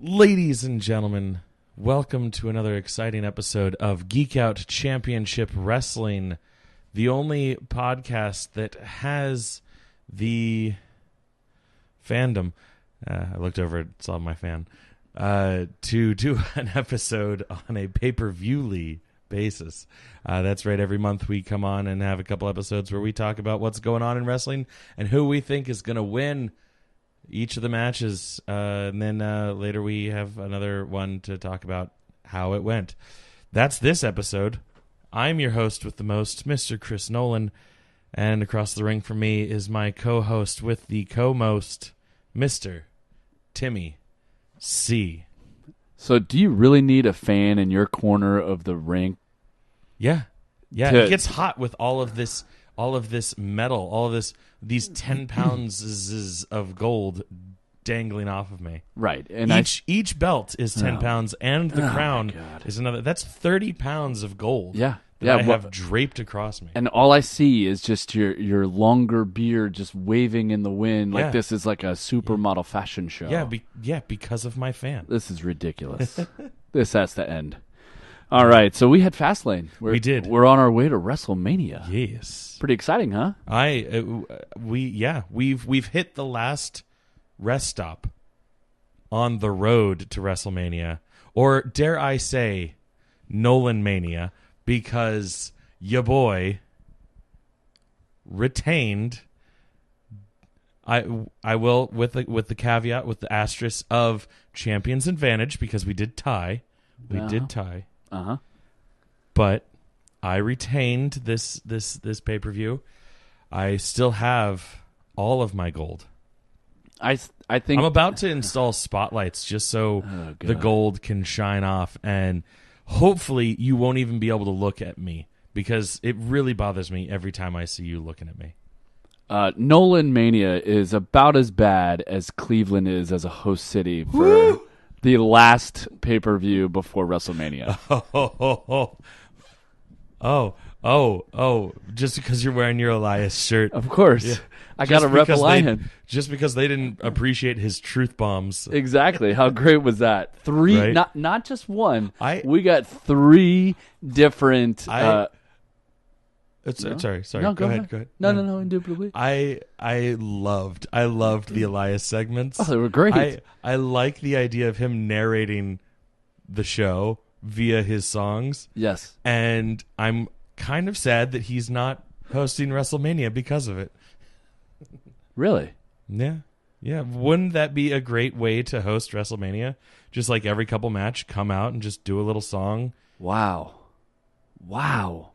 Ladies and gentlemen, welcome to another exciting episode of Geek Out Championship Wrestling, the only podcast that has the fandom. I looked over and saw my fan. To do an episode on a pay-per-view basis. That's right. Every month we come on and have a couple episodes where we talk about what's going on in wrestling and who we think is going to win each of the matches, and then later we have another one to talk about how it went. That's this episode. I'm your host with the most, Mr. Chris Nolan, and across the ring from me is my co-host with the co-most, Mr. Timmy C. So do you really need a fan in your corner of the ring? Yeah. It gets hot with all of this metal, these 10 pounds of gold dangling off of me. Right. And each belt is 10 pounds, and the crown is another. That's 30 pounds of gold. Yeah. That I have draped across me. And all I see is just your longer beard just waving in the wind like this is like a supermodel fashion show. Yeah, because of my fan. This is ridiculous. This has to end. All right, so we had Fastlane. We did. We're on our way to WrestleMania. Yes. Pretty exciting, huh? We've hit the last rest stop on the road to WrestleMania, or dare I say, Nolan Mania, because ya boy retained. I will with the caveat, with the asterisk of Champion's Advantage, because we did tie. Did tie. Uh-huh. But I retained this pay-per-view. I still have all of my gold. I think I'm about to install spotlights just so the gold can shine off, and hopefully you won't even be able to look at me, because it really bothers me every time I see you looking at me. Nolan Mania is about as bad as Cleveland is as a host city for the last pay-per-view before WrestleMania. Oh, just because you're wearing your Elias shirt. Of course. Yeah. I got to rep Elias. Just because they didn't appreciate his truth bombs. Exactly. How great was that? Three, right? not just one. We got three different... Sorry. No, go ahead. No, indubitably. I loved the Elias segments. Oh, they were great. I like the idea of him narrating the show via his songs. Yes. And I'm kind of sad that he's not hosting WrestleMania because of it. Really? Yeah. Wouldn't that be a great way to host WrestleMania? Just like every couple match, come out and just do a little song. Wow.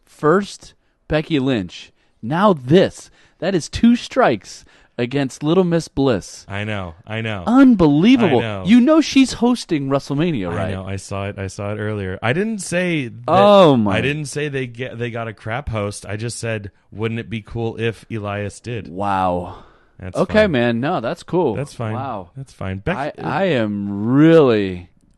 First, Becky Lynch. Now this. That is 2 strikes against Little Miss Bliss. I know. Unbelievable. I know. You know she's hosting WrestleMania, right? I know. I saw it earlier. I didn't say that, I didn't say they got a crap host. I just said, wouldn't it be cool if Elias did? Wow. That's okay, fine. Man. No, that's cool. That's fine. Wow. That's fine.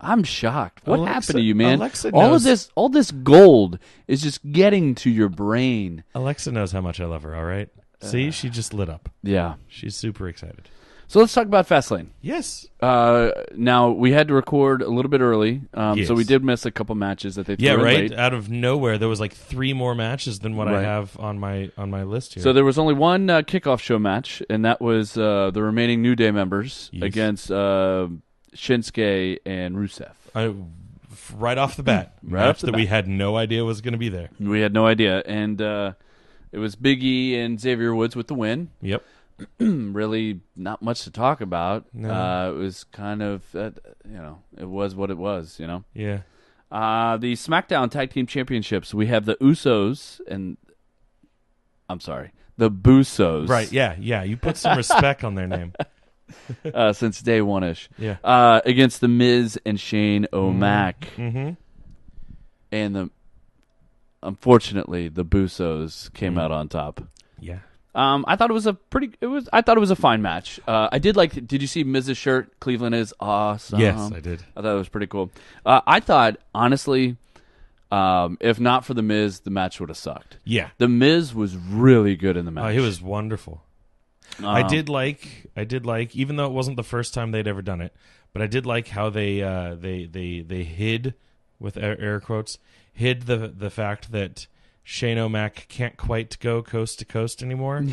I'm shocked. What happened to you, man? Alexa knows. All this gold is just getting to your brain. Alexa knows how much I love her, all right? See, she just lit up. Yeah. She's super excited. So let's talk about Fastlane. Yes. Now, we had to record a little bit early, yes. So we did miss a couple matches that they threw in right? late. Out of nowhere, there was like 3 more matches than what I have on my list here. So there was only one kickoff show match, and that was the remaining New Day members against Shinsuke and Rusev. Right off the bat. We had no idea was going to be there. We had no idea, and it was Big E and Xavier Woods with the win. Yep. Really not much to talk about. No. It was kind of, it was what it was, Yeah. The SmackDown Tag Team Championships, we have the Usos and, the Busos. Right, yeah. You put some respect on their name. Since day one-ish. Yeah. Against The Miz and Shane O'Mac. Mm-hmm. And unfortunately, the Busos came out on top. Yeah. I thought it was a fine match. Did you see Miz's shirt? Cleveland is awesome. Yes, I did. I thought it was pretty cool. I thought, honestly, if not for The Miz, the match would have sucked. Yeah. The Miz was really good in the match. Oh, he was wonderful. I did like, even though it wasn't the first time they'd ever done it, but I did like how they hid, with air quotes, hid the fact that Shane O'Mac can't quite go coast to coast anymore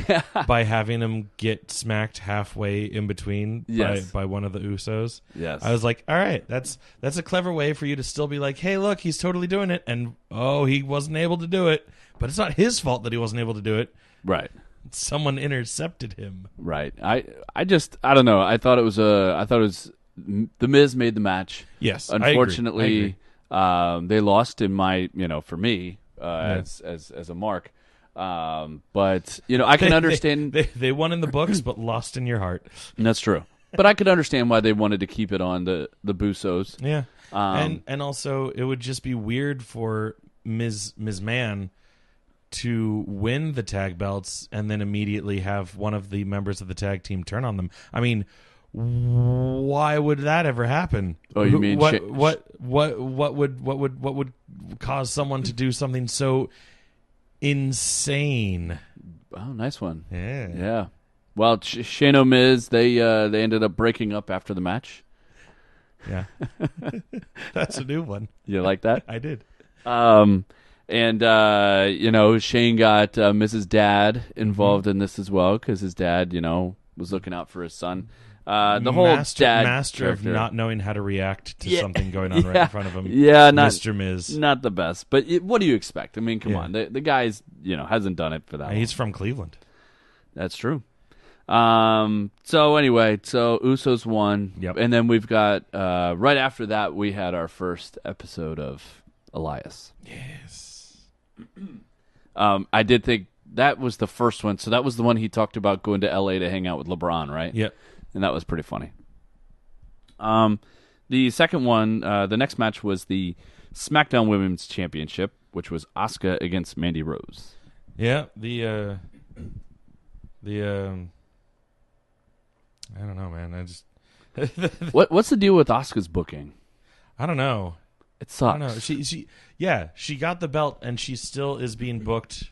by having him get smacked halfway in between by one of the Usos. Yes. I was like, all right, that's a clever way for you to still be like, hey, look, he's totally doing it, and he wasn't able to do it, but it's not his fault that he wasn't able to do it. Right. Someone intercepted him. Right. I don't know. I thought it was The Miz made the match. Yes. Unfortunately, I agree. they lost in my, for me, as a mark. But I can understand they won in the books, but lost in your heart. That's true. But I could understand why they wanted to keep it on the Busos. Yeah. And also it would just be weird for Ms. Mann to win the tag belts and then immediately have one of the members of the tag team turn on them. I mean, why would that ever happen? Oh, you mean what would cause someone to do something so insane? Oh, nice one. Yeah. Well, Shane O'Miz, they ended up breaking up after the match. Yeah. That's a new one. You like that? I did. And Shane got Mrs. Dad involved in this as well because his dad, was looking out for his son. The whole master character. of not knowing how to react to something going on right in front of him. Yeah, Mr. Miz. Not the best, but what do you expect? I mean, come on, the guy's hasn't done it for that. He's from Cleveland. That's true. So anyway, Usos won. Yep. And then we've got right after that we had our first episode of Elias. Yes. I did think that was the first one. So that was the one he talked about going to LA to hang out with LeBron, right? Yep. And that was pretty funny. The second one, the next match was the SmackDown Women's Championship, which was Asuka against Mandy Rose. Yeah, I don't know, man. I just What's the deal with Asuka's booking? I don't know. It sucks. I don't know. She got the belt and she still is being booked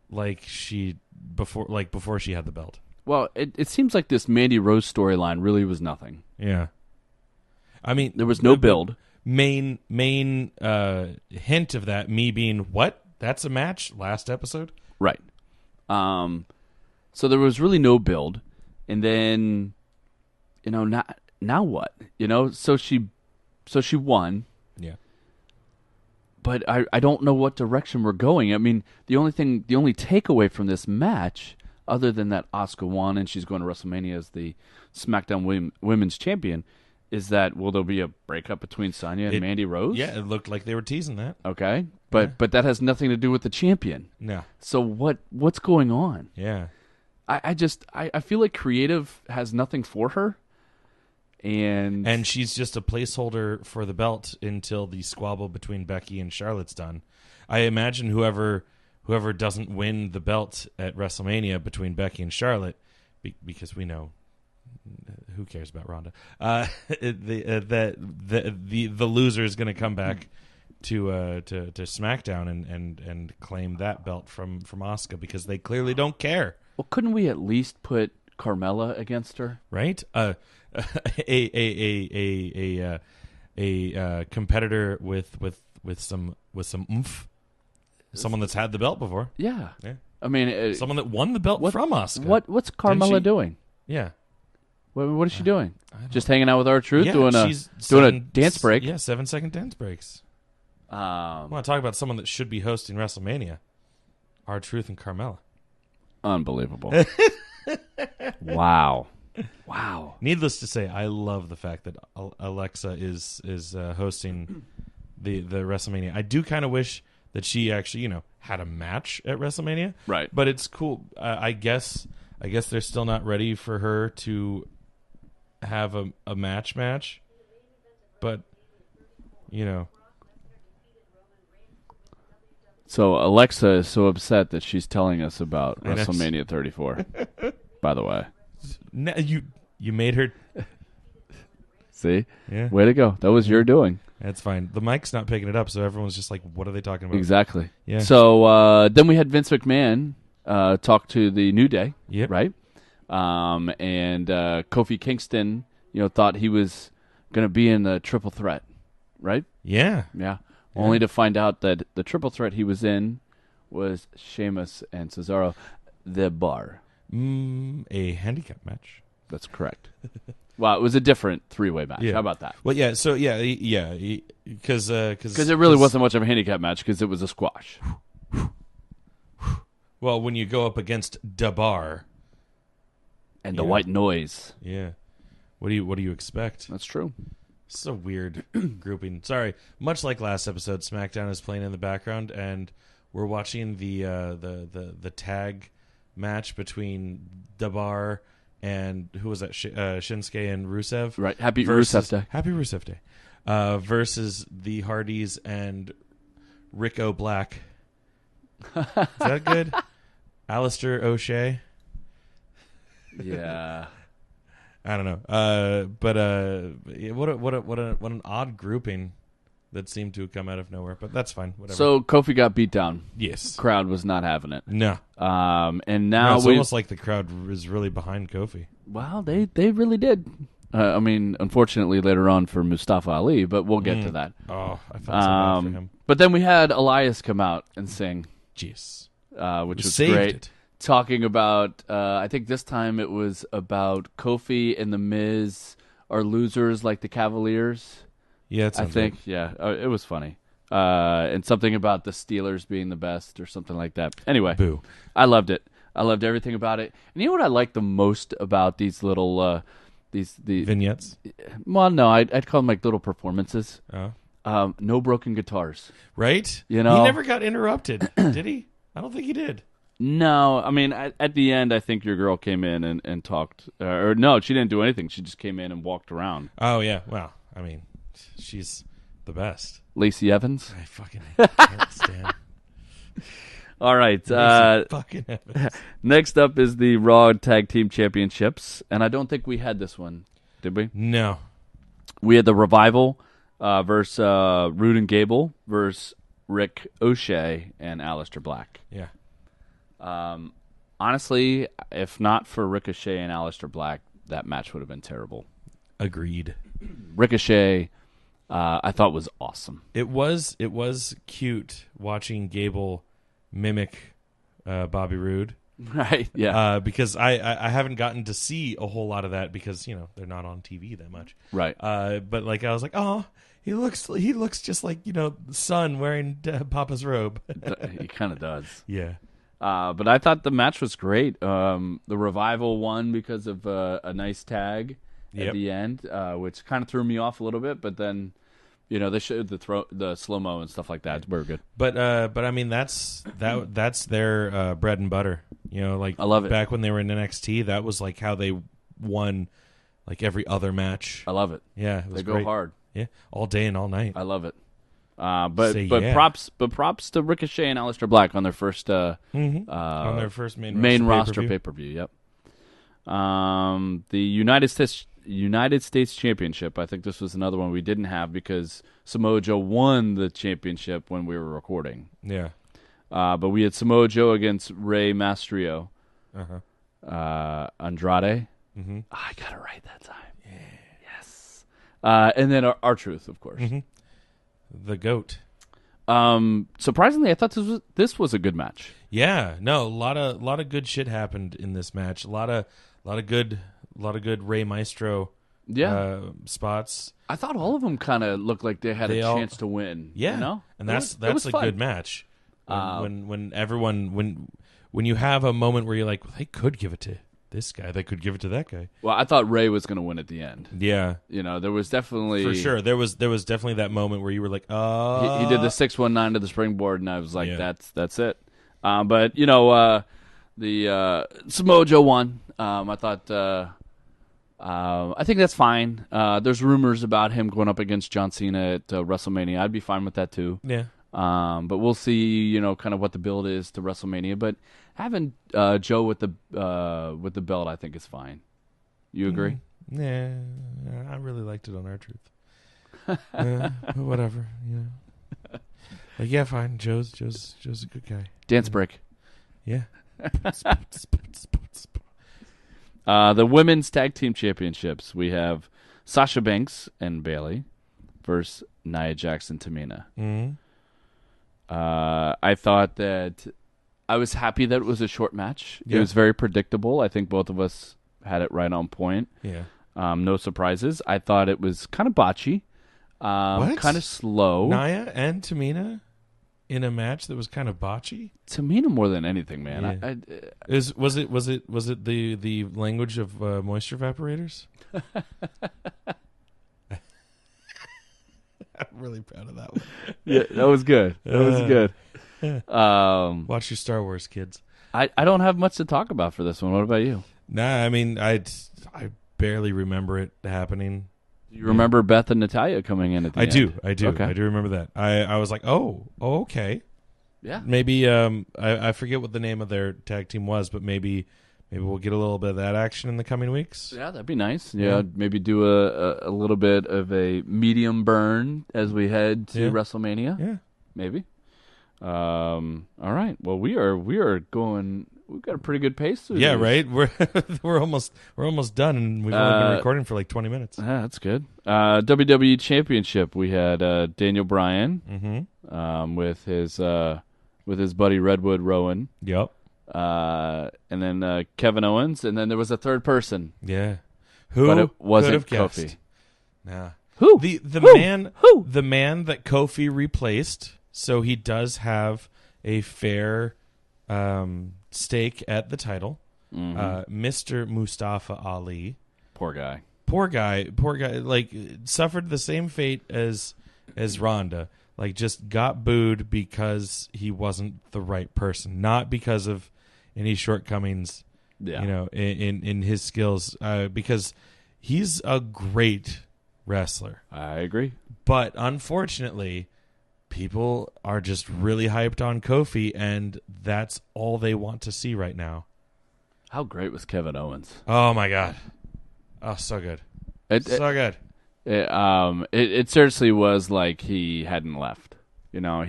before she had the belt. Well, it seems like this Mandy Rose storyline really was nothing. Yeah. I mean, there was no build. Main hint of that, me being, what? That's a match? Last episode? Right. So there was really no build. And then, now what? So she won. Yeah. But I don't know what direction we're going. I mean, the only takeaway from this match, other than that Asuka won and she's going to WrestleMania as the SmackDown Women's Champion, is that will there be a breakup between Sonya and Mandy Rose? Yeah, it looked like they were teasing that. Okay, but that has nothing to do with the champion. No. So what's going on? Yeah. I feel like creative has nothing for her, and she's just a placeholder for the belt until the squabble between Becky and Charlotte's done. I imagine whoever doesn't win the belt at WrestleMania between Becky and Charlotte, because we know who cares about Ronda, the loser is going to come back to SmackDown and claim that belt from Asuka because they clearly don't care. Well, couldn't we at least put Carmella against her? Right? A competitor with some oomph. Someone that's had the belt before. Yeah. I mean, someone that won the belt from Asuka. What's Carmella doing? Yeah. What is she doing? Just hanging out with R-Truth, doing a dance break. Yeah, 7-second dance breaks. I want to talk about someone that should be hosting WrestleMania. R-Truth and Carmella. Unbelievable. Wow. Needless to say, I love the fact that Alexa is hosting the WrestleMania. I do kind of wish that she actually, had a match at WrestleMania. Right. But it's cool. I guess they're still not ready for her to have a match. But, So Alexa is so upset that she's telling us about WrestleMania 34. By the way, you made her. See, yeah. Way to go. That was your doing. That's fine. The mic's not picking it up, so everyone's just like, "What are they talking about?" Exactly. Yeah. So then we had Vince McMahon talked to the New Day, Yep. right? And Kofi Kingston, thought he was going to be in the triple threat, right? Yeah. Yeah. Only to find out that the triple threat he was in was Sheamus and Cesaro, the Bar. A handicap match. That's correct. Well, it was a different three-way match. Yeah. How about that? Well, yeah. So because it really wasn't much of a handicap match because it was a squash. Well, when you go up against Dabar And the white noise. yeah, what do you expect? That's true. It's a weird grouping. Sorry, much like last episode, SmackDown is playing in the background, and we're watching the tag match between Dabar and who was that? Shinsuke and Rusev. Right. Happy Rusev Day. Happy Rusev Day. Versus the Hardys and Rico Black. Is that good? Alistair O'Shea. Yeah. I don't know. But what an odd grouping that seemed to come out of nowhere. But that's fine. Whatever. So Kofi got beat down. Yes. Crowd was not having it. No. And now it's almost like the crowd is really behind Kofi. Well, they really did. Unfortunately, later on for Mustafa Ali, but we'll get to that. Oh, I felt so bad for him. But then we had Elias come out and sing, Jeez. which was Saved great. it. Talking about, I think this time it was about Kofi and The Miz are losers like the Cavaliers. Yeah, I think. Yeah, it was funny. And something about the Steelers being the best or something like that. Anyway, Boo. I loved it. I loved everything about it. And you know what I like the most about these little the Vignettes. well, no, I'd call them like little performances. Oh. No broken guitars. Right? You know? He never got interrupted, did he? I don't think he did. No, I mean, at the end, I think your girl came in and talked. Or no, she didn't do anything. She just came in and walked around. Oh, yeah. Well, I mean, she's the best. Lacey Evans. I fucking can't stand. All right. Fucking Evans. Next up is the Raw Tag Team Championships. And I don't think we had this one, did we? No. We had the Revival versus Rude and Gable versus Rick O'Shea and Aleister Black. Yeah. Honestly, if not for Ricochet and Aleister Black, that match would have been terrible. Agreed. Ricochet, I thought was awesome. It was cute watching Gable mimic Bobby Roode. Right, yeah. Because I haven't gotten to see a whole lot of that because, they're not on TV that much. Right. But like I was like, oh, he looks just like, the son wearing Papa's robe. He kind of does. Yeah. But I thought the match was great. The Revival won because of a nice tag at the end, which kind of threw me off a little bit. But then, they showed the slow mo and stuff like that. It's very good. But I mean that's their bread and butter. Like I love it. Back when they were in NXT, that was like how they won like every other match. I love it. Yeah, it was They go great. hard. Yeah, all day and all night. I love it. Say But yeah. props to Ricochet and Aleister Black on their first on their first main roster pay-per-view. pay-per-view. Yep. The United States Championship. I think this was another one we didn't have because Samoa Joe won the championship when we were recording. Yeah. But we had Samoa Joe against Rey Mysterio. Uh-huh. Andrade. Mm-hmm. I got it right that time. Yeah. Yes. And then our Truth, of course. Mm-hmm. The GOAT. Surprisingly, I thought this was a good match. Yeah, no, a lot of good shit happened in this match. A lot of good Rey Maestro spots. I thought all of them kind of looked like they had a chance to win. Yeah, and that's a fun. good match. When you have a moment where you're like, well, they could give it to this guy, they could give it to that guy. Well, I thought Ray was going to win at the end. Yeah, there was definitely for sure. There was definitely that moment where you were like, he did the 619 to the springboard, and I was like, Yeah. that's it. But the Samoa Joe won. I thought. I think that's fine. There's rumors about him going up against John Cena at WrestleMania. I'd be fine with that too. Yeah. But we'll see, kind of what the build is to WrestleMania. But having Joe with the belt, I think is fine. You agree? Yeah, I really liked it on R-Truth. But whatever, Like, yeah, fine. Joe's a good guy. Dance break. Yeah. The women's tag team championships. We have Sasha Banks and Bayley versus Nia Jax and Tamina. Mm-hmm. I thought that I was happy that it was a short match. Yeah. It was very predictable. I think both of us had it right on point. Yeah. No surprises. I thought it was kind of botchy, kind of slow. Nia and Tamina in a match that was kind of botchy. Tamina more than anything, man. Yeah. Was it the language of moisture evaporators? I'm really proud of that one. Yeah, that was good. That was good. Watch your Star Wars, kids. I don't have much to talk about for this one. What about you? Nah, I mean, I barely remember it happening. You remember Beth and Natalya coming in at the end? I do. Okay. I do remember that. I was like, oh, okay. Yeah. Maybe I forget what the name of their tag team was, but maybe we'll get a little bit of that action in the coming weeks. Yeah, that'd be nice. Yeah, maybe do a little bit of a medium burn as we head to WrestleMania. Yeah. Maybe. All right. Well, we are going. We've got a pretty good pace through Yeah, this. right. We're almost done, and we've only been recording for like 20 minutes. Yeah, that's good. WWE Championship. We had Daniel Bryan with his buddy Redwood Rowan. Yep. And then Kevin Owens, and then there was a third person. Yeah. But it wasn't could have guessed? Kofi. Nah. Who? The man that Kofi replaced, so he does have a fair stake at the title. Mr. Mustafa Ali. Poor guy. Like, suffered the same fate as Ronda. Like, just got booed because he wasn't the right person, not because of any shortcomings. Yeah. You know, in his skills, because he's a great wrestler. I agree. But unfortunately, people are just really hyped on Kofi, and that's all they want to see right now. How great was Kevin Owens? Oh my God! Oh, so good, so good. It seriously was like he hadn't left. You know,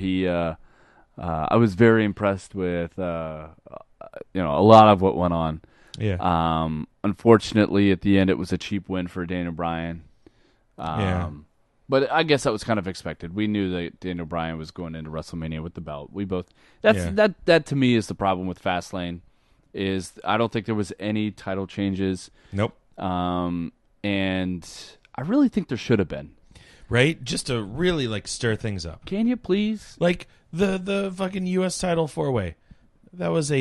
I was very impressed with a lot of what went on. Yeah. Unfortunately, at the end, it was a cheap win for Daniel Bryan. But I guess that was kind of expected. We knew that Daniel Bryan was going into WrestleMania with the belt. That to me is the problem with Fastlane. Is I don't think there was any title changes. Nope. And I really think there should have been. Right? Just to really like stir things up. Can you please? Like the fucking US title 4-way. That was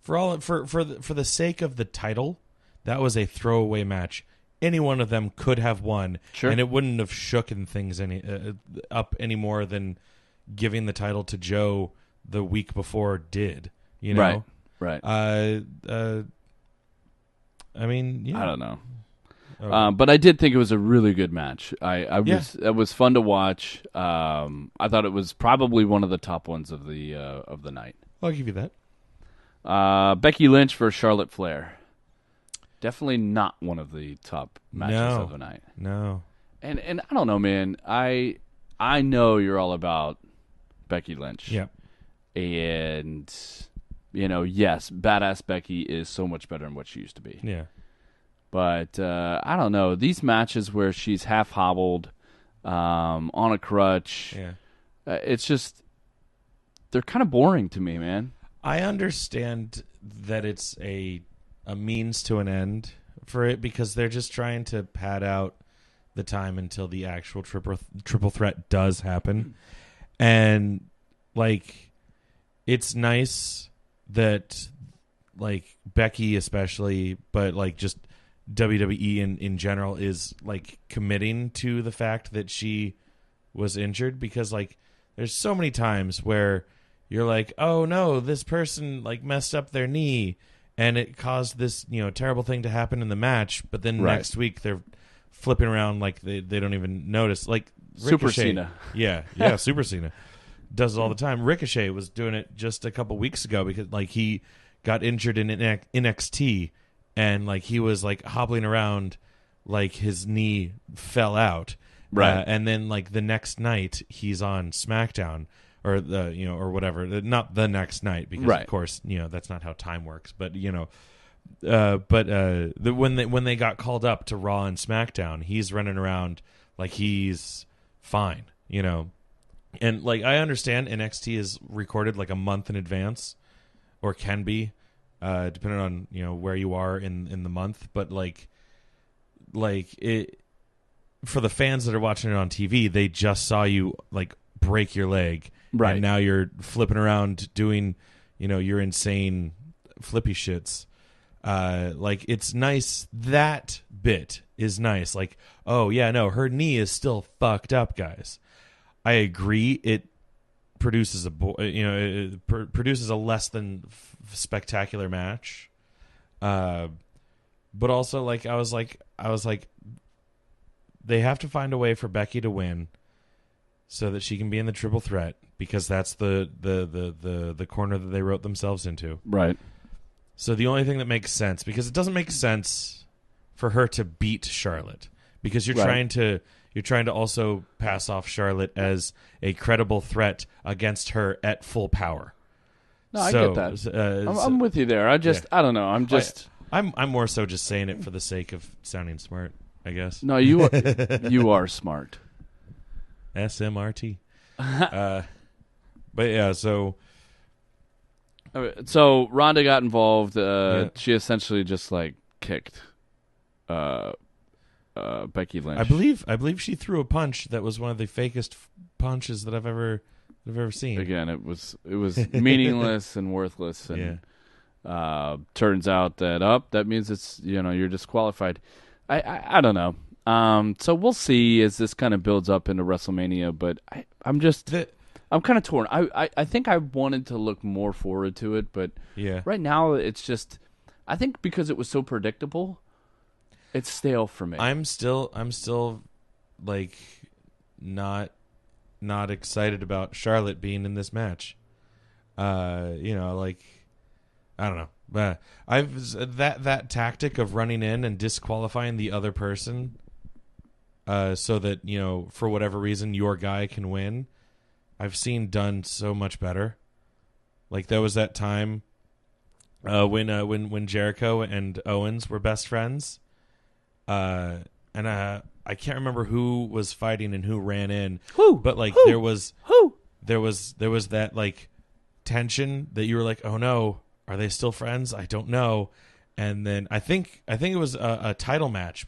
for the sake of the title, that was a throwaway match. Any one of them could have won, sure, and it wouldn't have shooken things up any more than giving the title to Joe the week before did. You know, right. I mean, yeah. I don't know, Okay. but I did think it was a really good match. It was fun to watch. I thought it was probably one of the top ones of the night. I'll give you that. Becky Lynch versus Charlotte Flair. Definitely not one of the top matches of the night. No. And I don't know, man. I know you're all about Becky Lynch. Yeah. And, yes, badass Becky is so much better than what she used to be. Yeah. But I don't know. These matches where she's half hobbled, on a crutch, it's just, they're kind of boring to me, man. I understand that it's a means to an end for it because they're just trying to pad out the time until the actual triple threat does happen. And like, it's nice that like Becky especially, but like just WWE in general is like committing to the fact that she was injured, because like there's so many times where you're like, oh no, this person like messed up their knee and it caused this, terrible thing to happen in the match. But then next week they're flipping around like they don't even notice. Like Ricochet. Super Cena. Yeah, Super Cena does it all the time. Ricochet was doing it just a couple weeks ago because like he got injured in NXT and like he was like hobbling around like his knee fell out. Right. And then like the next night he's on SmackDown or or whatever. Not the next night, because Right. of course, that's not how time works. But when they got called up to Raw and SmackDown, he's running around like he's fine, And like I understand NXT is recorded like a month in advance, or can be, depending on where you are in the month. But like it, for the fans that are watching it on TV, they just saw you like break your leg, Right. And now you're flipping around doing your insane flippy shits. Like it's nice. That bit is nice. Like, oh yeah, no, her knee is still fucked up, guys. I agree. It produces produces a less than spectacular match. But also, like, I was like, they have to find a way for Becky to win, so that she can be in the triple threat, because that's the corner that they wrote themselves into. Right. So the only thing that makes sense, because it doesn't make sense for her to beat Charlotte, because you're trying to also pass off Charlotte as a credible threat against her at full power. No, I get that. I'm with you there. I don't know. I'm more so just saying it for the sake of sounding smart, I guess. No, you are smart. SMRT. But yeah, so Ronda got involved. She essentially just like kicked Becky Lynch. I believe she threw a punch that was one of the fakest punches that I've ever seen. Again, it was meaningless and worthless. And turns out that means it's you're disqualified. I don't know. So we'll see as this kind of builds up into WrestleMania. But I'm kind of torn. I think I wanted to look more forward to it, but right now it's just, I think because it was so predictable, it's stale for me. I'm still like not excited about Charlotte being in this match. Like I don't know, but that tactic of running in and disqualifying the other person, so that for whatever reason your guy can win, I've seen done so much better. Like there was that time when Jericho and Owens were best friends, and I can't remember who was fighting and who ran in, but like there was that like tension that you were like, oh no, are they still friends? I don't know. And then I think it was a title match.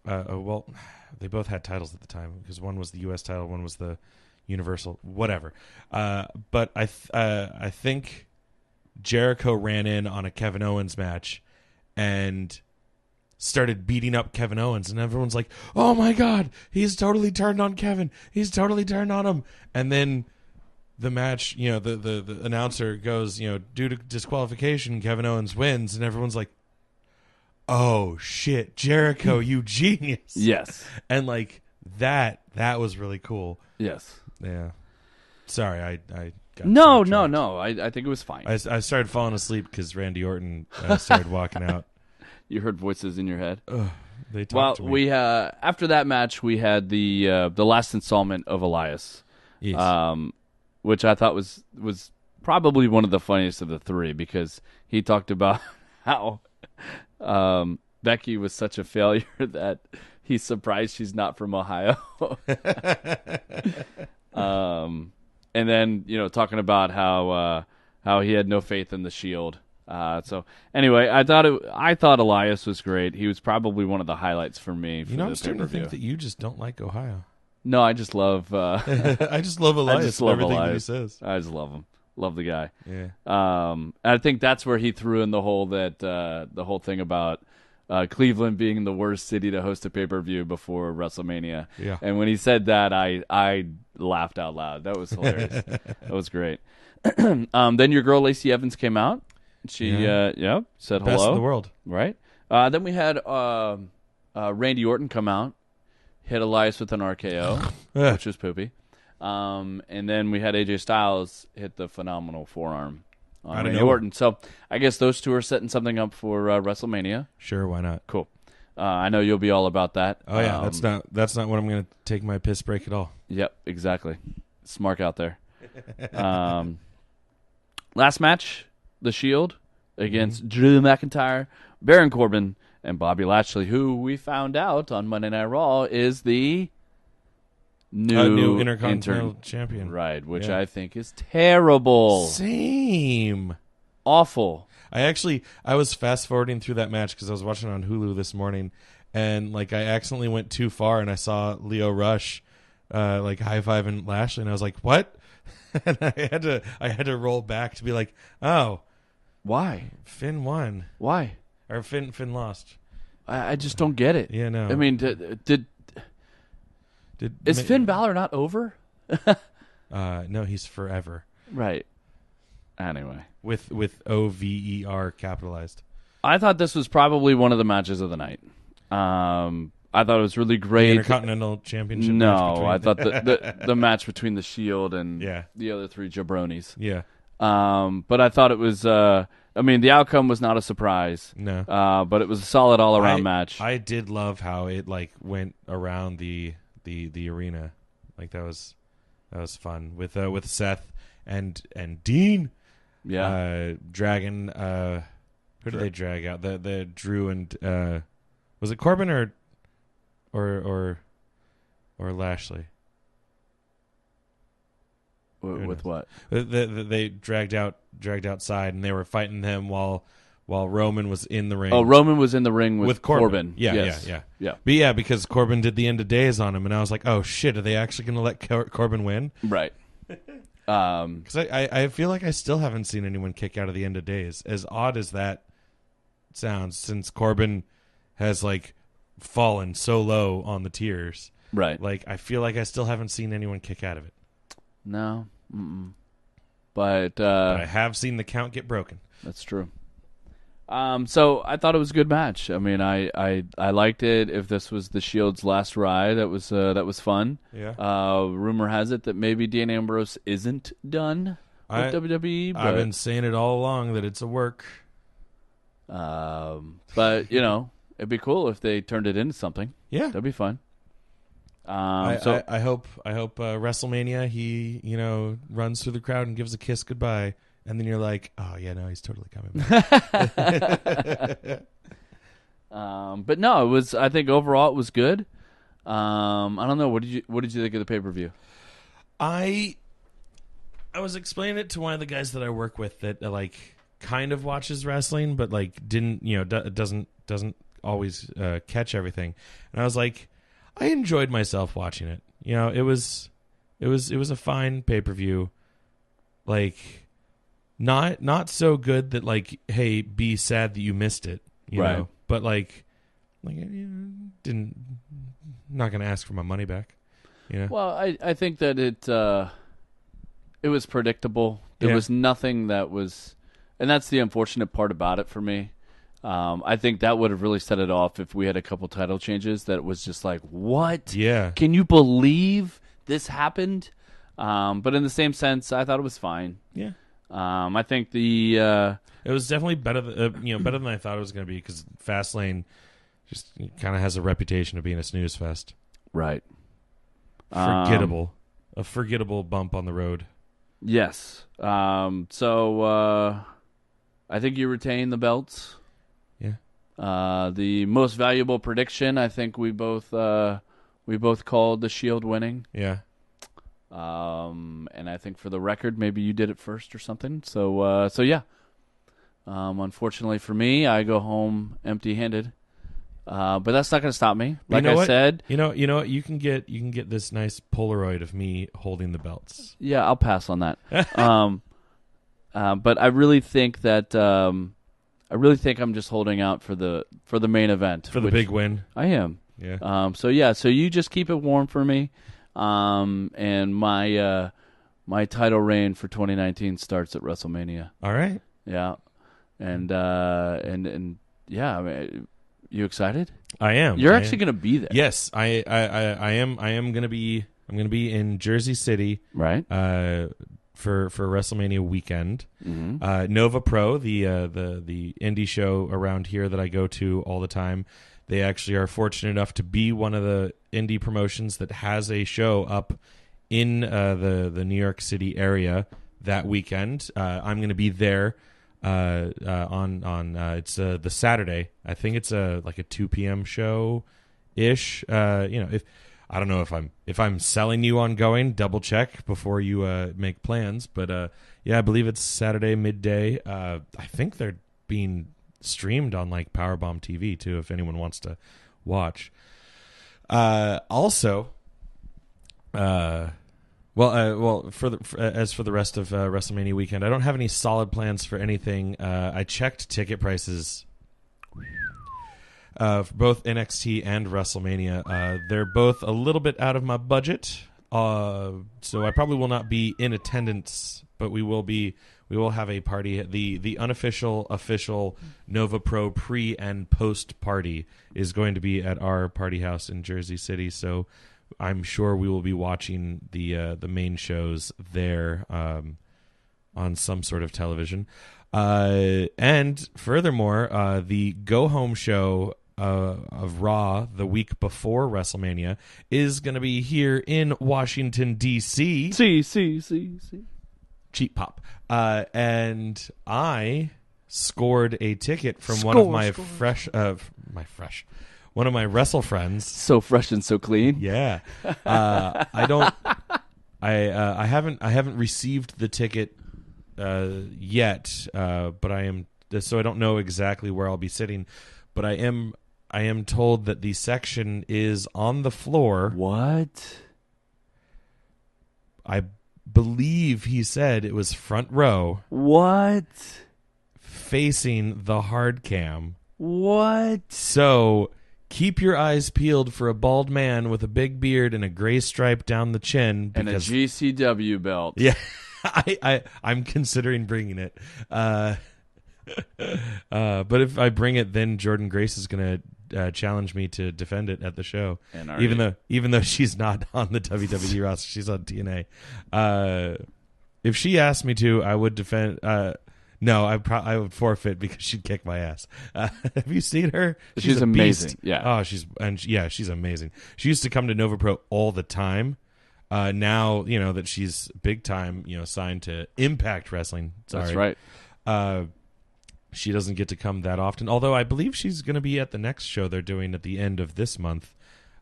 Well, they both had titles at the time, because one was the U.S. title, one was the Universal, whatever. But I think Jericho ran in on a Kevin Owens match and started beating up Kevin Owens, and everyone's like, "Oh my God, he's totally turned on Kevin. He's totally turned on him." And then the match, the announcer goes, due to disqualification, Kevin Owens wins, and everyone's like, oh shit, Jericho, you genius. Yes. And like that was really cool. Yes. Yeah. Sorry, I got No. I think it was fine. I started falling asleep because Randy Orton started walking out. You heard voices in your head. They talked to me. We after that match, we had the last installment of Elias, Yes. which I thought was probably one of the funniest of the three, because he talked about how Becky was such a failure that he's surprised she's not from Ohio. And then talking about how he had no faith in the Shield. So anyway, I thought Elias was great. He was probably one of the highlights for me. For I'm starting to think that you just don't like Ohio. No, I just love. I just love Elias. I just love everything Elias. that he says. I just love him. Love the guy. Yeah. I think that's where he threw in the whole thing about Cleveland being the worst city to host a pay-per-view before WrestleMania. Yeah. And when he said that, I laughed out loud. That was hilarious. That was great. Then your girl Lacey Evans came out. She said hello. Best in the world. Right. Then we had Randy Orton come out, hit Elias with an RKO, which was poopy. And then we had AJ Styles hit the phenomenal forearm on Randy Orton. So I guess those two are setting something up for WrestleMania. Sure, why not? Cool. I know you'll be all about that. Oh yeah, that's not when I'm going to take my piss break at all. Yep, exactly. Smart out there. Last match, The Shield against Drew McIntyre, Baron Corbin, and Bobby Lashley, who we found out on Monday Night Raw is the new Intercontinental Champion. Right, which I think is terrible. Same. Awful. I was fast forwarding through that match because I was watching it on Hulu this morning, and like I accidentally went too far and I saw Leo Rush like high-fiving Lashley, and I was like, what? And I had to roll back to be like, oh, why? Finn won. Why? Or Finn lost. I just don't get it. Yeah, no. I mean, is Finn Balor not over? No, he's forever. Right. Anyway, with OVER capitalized. I thought this was probably one of the matches of the night. I thought it was really great. The Intercontinental Championship. No, I thought the match between the Shield and Yeah. the other three jabronis. Yeah. But I thought it was. I mean, the outcome was not a surprise. No. But it was a solid all around match. I did love how it like went around the arena. Like that was fun with Seth and Dean. Yeah. Dragging. Who did they drag out? The Drew and was it Corbin or Lashley? With what? They dragged outside and they were fighting them while Roman was in the ring. Oh, Roman was in the ring with Corbin. Yeah, yes. yeah. But yeah, because Corbin did the end of days on him, and I was like, oh shit, are they actually going to let Corbin win? Right. Because I feel like I still haven't seen anyone kick out of the end of days. As odd as that sounds, since Corbin has like fallen so low on the tiers. Right. Like I feel like I still haven't seen anyone kick out of it. No. But I have seen the count get broken. That's true. So I thought it was a good match. I mean, I liked it. If this was the Shield's last ride, that was fun. Yeah. Rumor has it that maybe Dean Ambrose isn't done with WWE. But, I've been saying it all along that it's a work. But you know, it'd be cool if they turned it into something. Yeah, that'd be fun. I hope WrestleMania he runs through the crowd and gives a kiss goodbye. And then you're like, oh, yeah, no, he's totally coming back. But no, it was. I think overall it was good. I don't know. What did you think of the pay-per-view? I was explaining it to one of the guys that I work with that like kind of watches wrestling, but like didn't doesn't always catch everything. And I was like, I enjoyed myself watching it. It was a fine pay-per-view. Like. Not so good that like, hey, be sad that you missed it, you know. But like not gonna ask for my money back, Well, I think that it was predictable. There was nothing that was, and that's the unfortunate part about it for me. I think that would have really set it off if we had a couple title changes. That it was just like, what? Yeah. Can you believe this happened? But in the same sense, I thought it was fine. Yeah. I think it was definitely better than I thought it was going to be because Fastlane just kind of has a reputation of being a snooze fest. Right. Forgettable. A forgettable bump on the road. Yes. So I think you retain the belts. Yeah. The most valuable prediction, I think we both called the Shield winning. Yeah. And I think for the record, maybe you did it first or something. So yeah. Unfortunately for me, I go home empty-handed. But that's not going to stop me. Like I said, you know what? You can get this nice Polaroid of me holding the belts. Yeah, I'll pass on that. But I really think that I'm just holding out for the main event for the big win. I am. Yeah. So you just keep it warm for me. And my title reign for 2019 starts at WrestleMania. All right. Yeah. And yeah, I mean, you excited? I am. You're actually going to be there. Yes, I am. I am going to be. I'm going to be in Jersey City. Right. For WrestleMania weekend. Mm-hmm. Nova Pro, the indie show around here that I go to all the time. They actually are fortunate enough to be one of the indie promotions that has a show up in the New York City area that weekend. I'm going to be there on it's the Saturday. I think it's like a 2 p.m. show ish. If I don't know if I'm selling you on going, double check before you make plans. But yeah, I believe it's Saturday midday. I think they're being streamed on like Powerbomb TV too, if anyone wants to watch. Also, as for the rest of WrestleMania weekend, I don't have any solid plans for anything. I checked ticket prices for both NXT and WrestleMania. They're both a little bit out of my budget, so I probably will not be in attendance, but we will have a party. The unofficial, official Nova Pro pre and post party is going to be at our party house in Jersey City. So I'm sure we will be watching the main shows there on some sort of television. And furthermore, the go home show of Raw the week before WrestleMania is going to be here in Washington D.C. See. Cheap pop. And I scored a ticket from one of my one of my wrestle friends. So fresh and so clean. Yeah. I haven't received the ticket yet, but I don't know exactly where I'll be sitting, but I am told that the section is on the floor. What? I believe he said it was front row. What? Facing the hard cam. What? So keep your eyes peeled for a bald man with a big beard and a gray stripe down the chin. And a GCW belt. Yeah, I'm considering bringing it. But if I bring it, then Jordan Grace is going to challenge me to defend it at the show. Even though she's not on the WWE roster, she's on TNA. If she asked me to, I would defend. No, I would forfeit because she'd kick my ass. Have you seen her? She's amazing. Yeah. Oh, she's amazing. She used to come to Nova Pro all the time. Now that she's big time, signed to Impact Wrestling. Sorry. That's right. She doesn't get to come that often. Although I believe she's going to be at the next show they're doing at the end of this month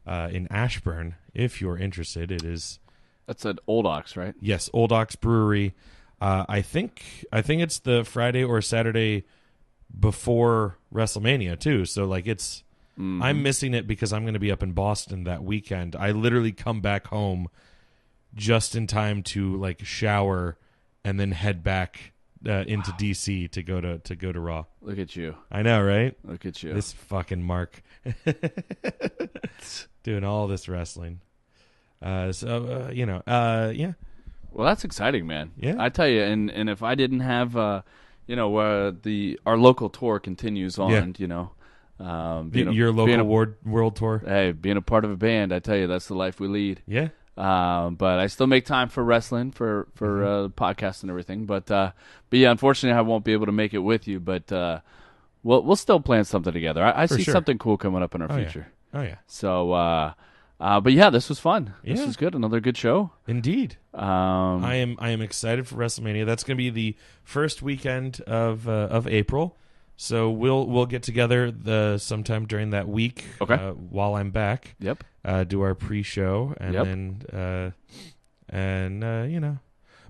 in Ashburn. If you're interested, it is. That's at Old Ox, right? Yes, Old Ox Brewery. I think it's the Friday or Saturday before WrestleMania too. So like it's, I'm missing it because I'm going to be up in Boston that weekend. I literally come back home just in time to like shower and then head back into DC to go to Raw. Look at you. I know, right? Look at you. This fucking Mark doing all this wrestling. Yeah. Well, that's exciting, man. Yeah. I tell you, and if I didn't have, our local tour continues on, your local world tour. Hey, being a part of a band, I tell you, that's the life we lead. Yeah. But I still make time for wrestling, for podcasts and everything. But yeah, unfortunately, I won't be able to make it with you. But we'll still plan something together. I see something cool coming up in our future. Yeah. Oh yeah. So, but yeah, this was fun. Yeah. This was good. Another good show. Indeed. I am excited for WrestleMania. That's going to be the first weekend of April. So we'll get together sometime during that week. Okay. While I'm back. Yep. Do our pre-show and then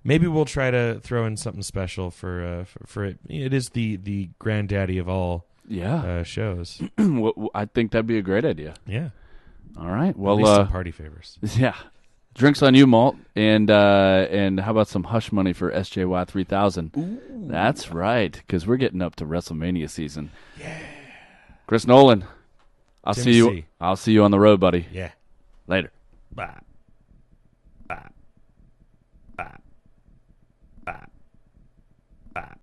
maybe we'll try to throw in something special for it. It is the granddaddy of all shows. Well, I think that'd be a great idea. Yeah. All right. Well, at least some party favors. Yeah. Drinks on you, Malt, and how about some hush money for SJY 3000? Ooh. That's right, because we're getting up to WrestleMania season. Yeah. Chris Nolan, I'll see you on the road, buddy. Yeah. Later. Bye.